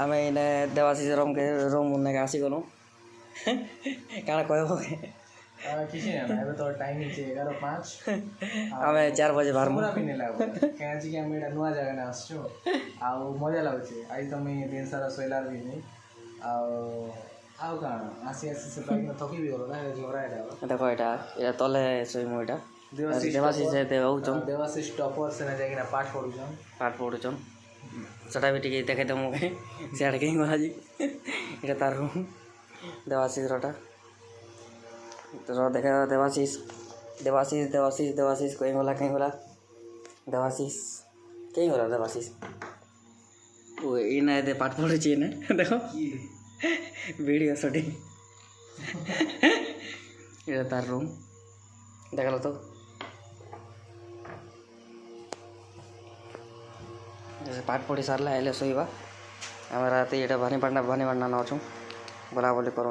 आम इने देवाशीष रूम ने आसीगलु काଣା कहब किसी ना एबे तो टाइम हिचे 11:05 आम 4 बजे बाहर पूरा भी नहीं लागो काहे कि हम एटा नुआ जगह ने आछो आ मजा लागुचे आज तो मैं दिन सारा सोइलार भी नहीं आउ काଣା आसी से तो थकी भी गलो ना झोरा एटा देखो एटा तले सोइमु एटा देवाशीष देवाशीष टॉपर से ना जाके ना पाठ पढ़ुछन सेटा भी टिके देखे दमु सियाड़े कहीं गला जी एटा तार रूम देवाशीष रोटा तो देखा देवाशीष कहीं गला देवाशीष कहीं गला देवाशीष ओ इना दे पाठ पढ़ुची ने देखो वीडियो शूटिंग एटा तार रूम देखलो तो जैसे पाठ पढ़ी सारला एले सोइबा आम रात ये भानी पड़ना न बोला बोली करो।